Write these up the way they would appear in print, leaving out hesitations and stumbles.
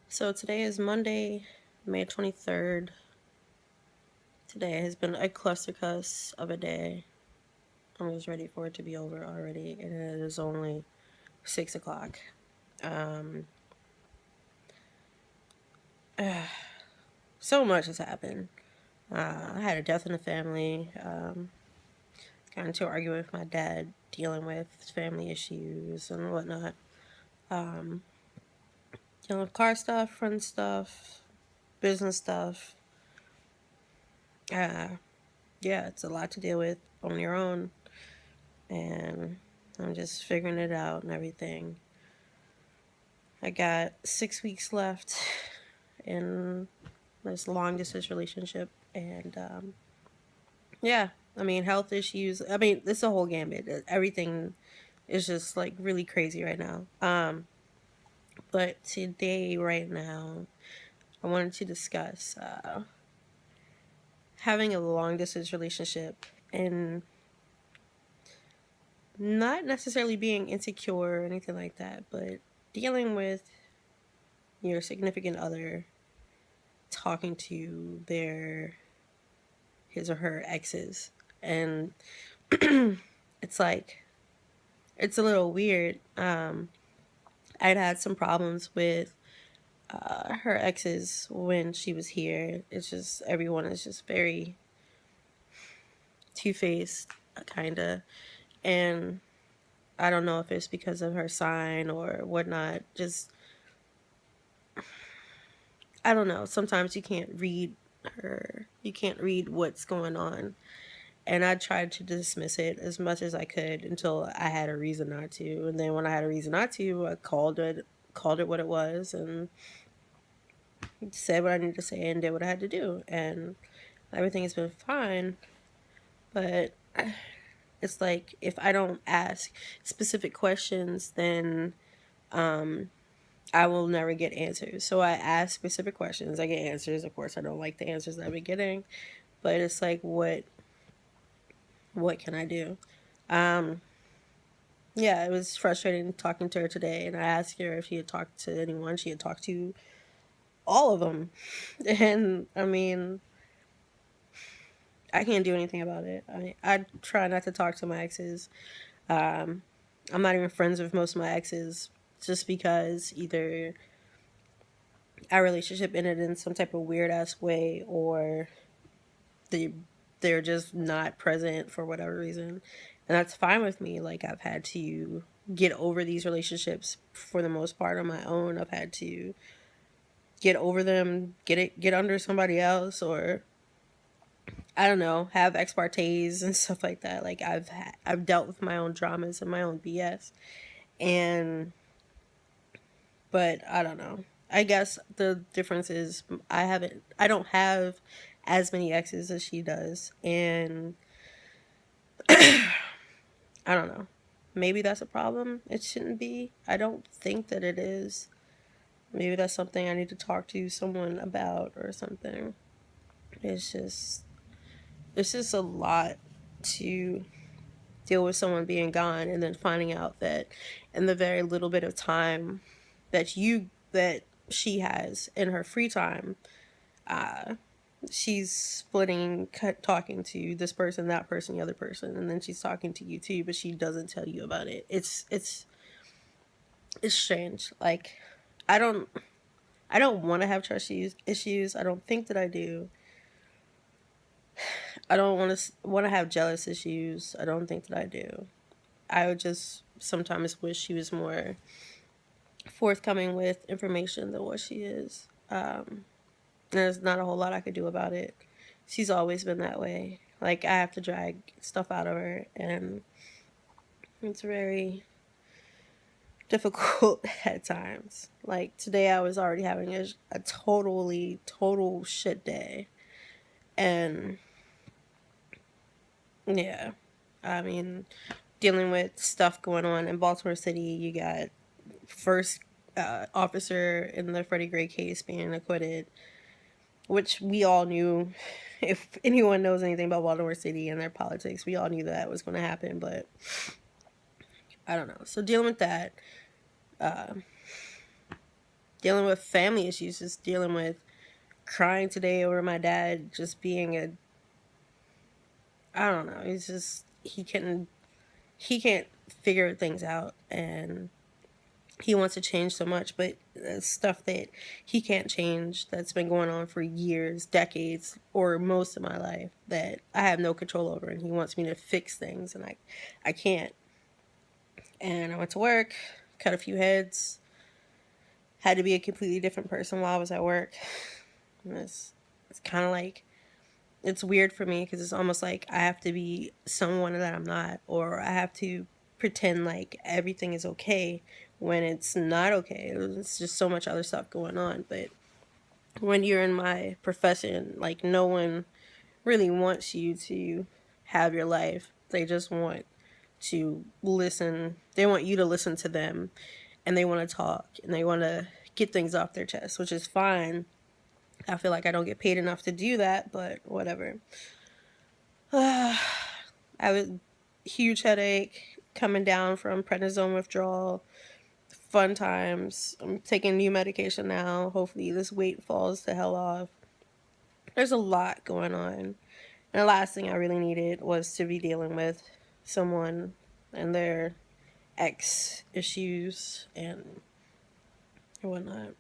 So today is Monday, May 23rd. Today has been a clustercuss of a day. I'm just ready for it to be over already, and it is only 6 o'clock. Um, so much has happened. I had a death in the family. Got into an argument with my dad, dealing with family issues and whatnot. Um, Dealing with car stuff, friend stuff, business stuff. Uh, yeah, it's a lot to deal with on your own. And I'm just figuring it out and everything. I got 6 weeks left in this long distance relationship, and yeah, I mean, health issues. I mean, it's a whole gambit. Everything is just like really crazy right now. But today, right now, I wanted to discuss having a long distance relationship and not necessarily being insecure or anything like that, but dealing with your significant other talking to their his or her exes, and it's like it's a little weird. I'd had some problems with her exes when she was here. It's just everyone is just very two-faced, kind of, and I don't know if it's because of her sign or whatnot. Just I don't know. Sometimes you can't read her. You can't read what's going on, and I tried to dismiss it as much as I could until I had a reason not to. And then when I had a reason not to, I called it what it was, and said what I needed to say and did what I had to do, and everything has been fine. But it's like if I don't ask specific questions, then I will never get answers. So I ask specific questions, I get answers. Of course, I don't like the answers that I've been getting, but it's like what can I do? Um, Yeah, it was frustrating talking to her today, and I asked her if she had talked to anyone. She had talked to all of them, and I mean, I can't do anything about it. I try not to talk to my exes. Um, I'm not even friends with most of my exes, just because either our relationship ended in some type of weird ass way, or they they're just not present for whatever reason, and that's fine with me. Like, I've had to get over these relationships for the most part on my own. I've had to get over them, get under somebody else, or I don't know, have ex partes and stuff like that. Like, I've dealt with my own dramas and my own BS, and but I don't know. I guess the difference is I don't have as many exes as she does, and I don't know. Maybe that's a problem. It shouldn't be. I don't think that it is. Maybe that's something I need to talk to someone about or something. It's just it's just a lot to deal with someone being gone, and then finding out that in the very little bit of time that she has in her free time, uh she's talking to this person, that person, the other person, and then she's talking to you too, but she doesn't tell you about it. It's strange. Like, I don't I don't want to have trust issues. I don't think that I do. I don't want to have jealous issues. I don't think that I do. I would just sometimes wish she was more forthcoming with information than what she is. There's not a whole lot I could do about it. She's always been that way. Like, I have to drag stuff out of her, and it's very difficult at times. Like, today, I was already having a total shit day, and yeah, I mean, dealing with stuff going on in Baltimore City. You got first officer in the Freddie Gray case being acquitted, which we all knew. If anyone knows anything about Baltimore City and their politics, we all knew that was going to happen. But I don't know. So dealing with that, dealing with family issues, just dealing with crying today over my dad just being a, I don't know, he's just, he can't figure things out, and he wants to change so much, but stuff that he can't change that's been going on for years, decades, or most of my life that I have no control over, and he wants me to fix things, and I can't. And I went to work, cut a few heads, had to be a completely different person while I was at work. And it's kind of like, it's weird for me because it's almost like I have to be someone that I'm not, or I have to pretend like everything is okay when it's not okay. It's just so much other stuff going on. But when you're in my profession, like, no one really wants you to have your life. They just want to listen. They want you to listen to them, and they want to talk, and they want to get things off their chest, which is fine. I feel like I don't get paid enough to do that, but whatever. I have a huge headache coming down from prednisone withdrawal. Fun times. I'm taking new medication now. Hopefully this weight falls the hell off. There's a lot going on. And the last thing I really needed was to be dealing with someone and their ex issues and whatnot.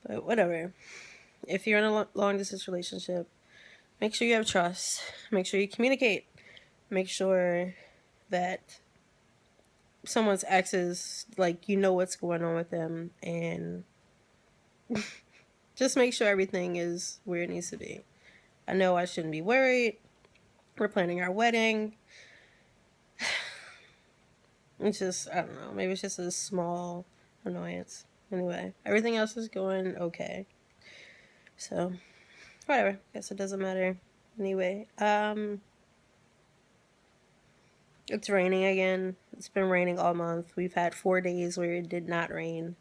But whatever. If you're in a long distance relationship, make sure you have trust. Make sure you communicate. Make sure that someone's exes, like, you know what's going on with them, and just make sure everything is where it needs to be. I know I shouldn't be worried. We're planning our wedding. It's just, I don't know, maybe it's just a small annoyance. Anyway, everything else is going okay. So, whatever. Guess it doesn't matter. Anyway, it's raining again. It's been raining all month. We've had 4 days where it did not rain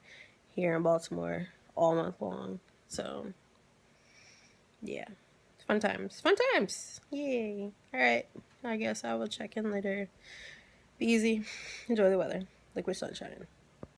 here in Baltimore all month long. So, yeah. Fun times. Fun times. Yay. Alright. I guess I will check in later. Be easy. Enjoy the weather. Liquid sunshine.